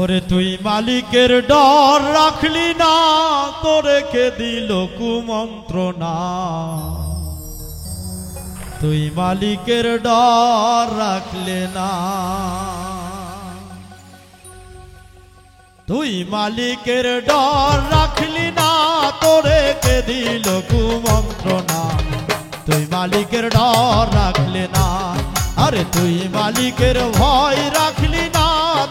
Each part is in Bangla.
ওরে তুই মালিকের ডর রাখলি না, তোরে কে দিল কুমন্ত্রণা। তুই মালিকের ডর রাখলে না, তুই মালিকের ডর রাখলি না, তোরে কে দিল কুমন্ত্রণা। তুই মালিকের ডর রাখলে না, আরে তুই মালিকের ভয় রাখলি না,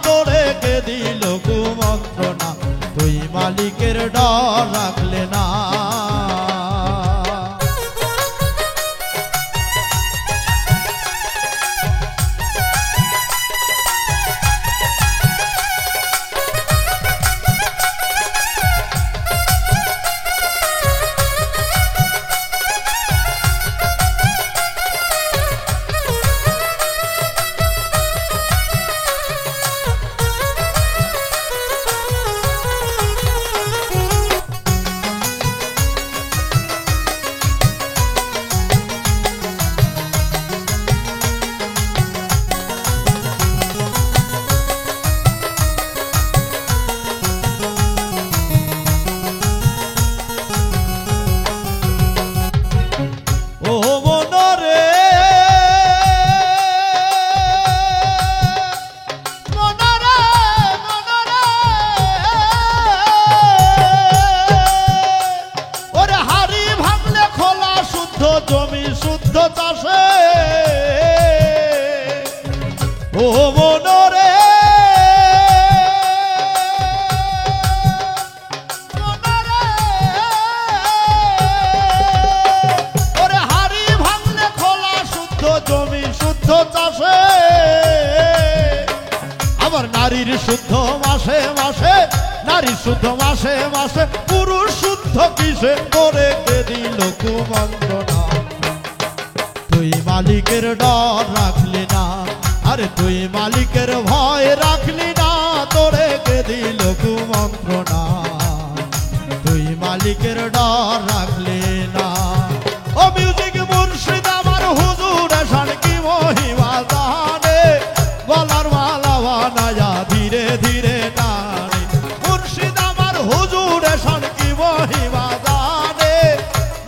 তোরে কে দিল কুমন্ত্রণা। তুই মালিকের ডর রাখলে না। জমি শুদ্ধ চাষে ও মনরে ওরে হাড়ি ভাঙলে খোলা শুদ্ধ জমি শুদ্ধ চাষে। আবার নারীর শুদ্ধ মাসে মাসে, নারী শুদ্ধ মাসে মাসে, পুরুষ শুদ্ধ কিসে করে কে দিল কুমন্ত্রণা। তুই মালিকের ডর রাখলি না, আরে তুই মালিকের ভয় রাখলি না, তোরে কে দিল কুমন্ত্রণা। তুই মালিকের ডর রাখলি না। ও মিউজিক মুর্শিদ আমার হুজুর শান কি মহিমা জানে, গলার মালা বানায়া ধীরে ধীরে টানে। মুর্শিদ আমার হুজুর শান কি মহিমা জানে,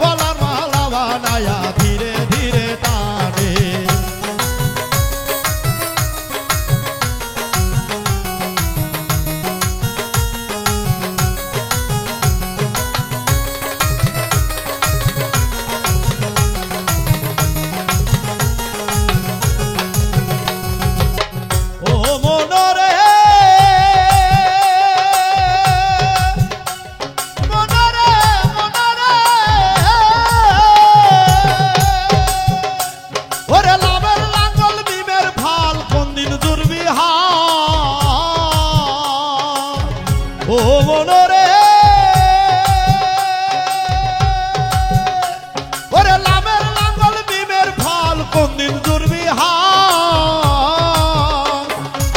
গলার মালা বানায়া ধীরে ধীরে টানে। ও মনরে ওরে লামের লাঙ্গল বিমের ফল কোন দিন জুড়বি হাত।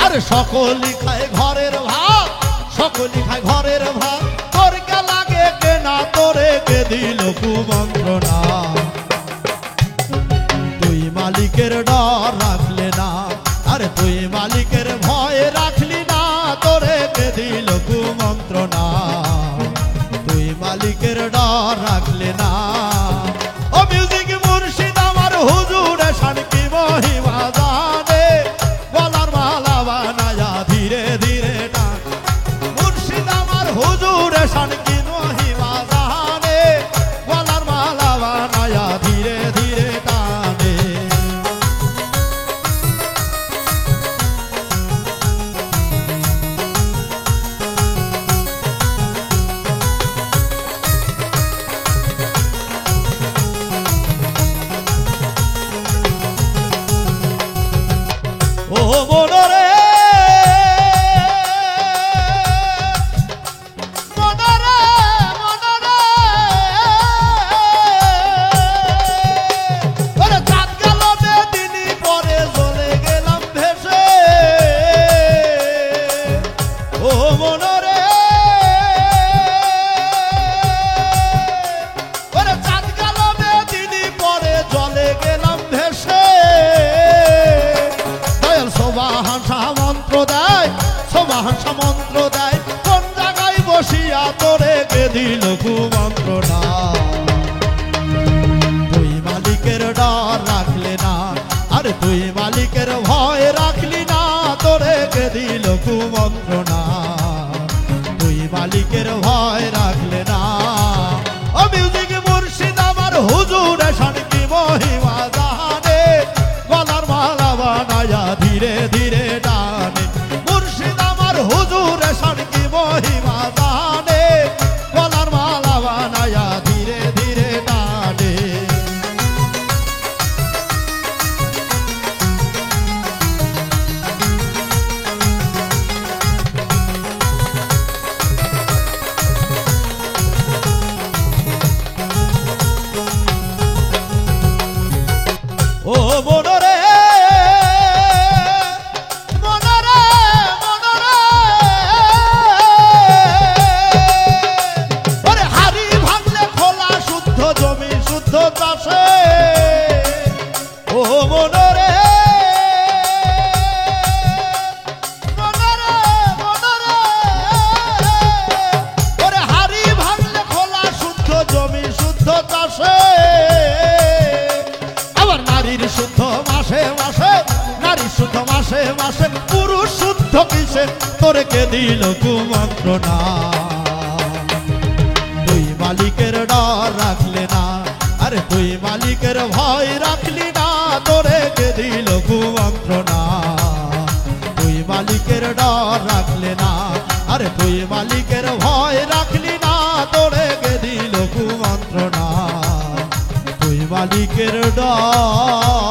আরে সকলই খায় ঘরের ভাত, সকলই খায় ঘরের ভাত, তোর কে লাগে কেনা, তোরে কে দিল কুমন্ত্রণা। তুই মালিকের ডর রাখলে না, আরে তুই মালিকের ভয় রাখলি না, তোরে কে দিল কুমন্ত্রণা। তুই মালিকের ডর রাখলে না। ও মিউজিক মুর্শিদ আমার হুজুর শান কি মহিমা জানে, গলার মালা বানায়া ধীরে ধীরে টান। মুর্শিদ আমার হুজুর শান কি মহিমা জানে, গলার মালা বানায়া ধীরে ধীরে টানে। দিল কুমন্ত্রণা। তুই মালিকের ডর রাখলে না, আরে তুই মালিকের ভয় রাখলি না, তোরে কে দিল কুমন্ত্রণা। তুই মালিকের ভয় রাখলে না। ও মিউজিক মুর্শিদ আমার হুজুর শান কি মহিমা জানে, গলার মালা বানায়া ধীরে ধীরে টানে। মুর্শিদ আমার হুজুর শান কি মহিমা জানে, গলার মালা বানায়া ধীরে ধীরে টানে। ও মনরে মনরে মনরে, ওরে হাড়ি ভাঙলে খোলা শুদ্ধ জমি শুদ্ধ চাষে। ও মনরে মনরে মনরে, ওরে হাড়ি ভাঙলে খোলা শুদ্ধ জমি শুদ্ধ চাষে। নারীর শুদ্ধ মাসে মাসে, নারী শুদ্ধ মাসে মাসে, পুরুষ শুদ্ধ কিসে তোরে কে দিল কুমন্ত্রণা। তুই মালিকের ডর রাখলে না, আরে তুই মালিকের ভয় রাখলি না, তোরে কে দিল কুমন্ত্রণা। তুই মালিকের ডর রাখলে না, আরে তুই মালিকের ভয় রাখলি না, তোরে কে দিল কুমন্ত্রণা। তুই মালিকের ডর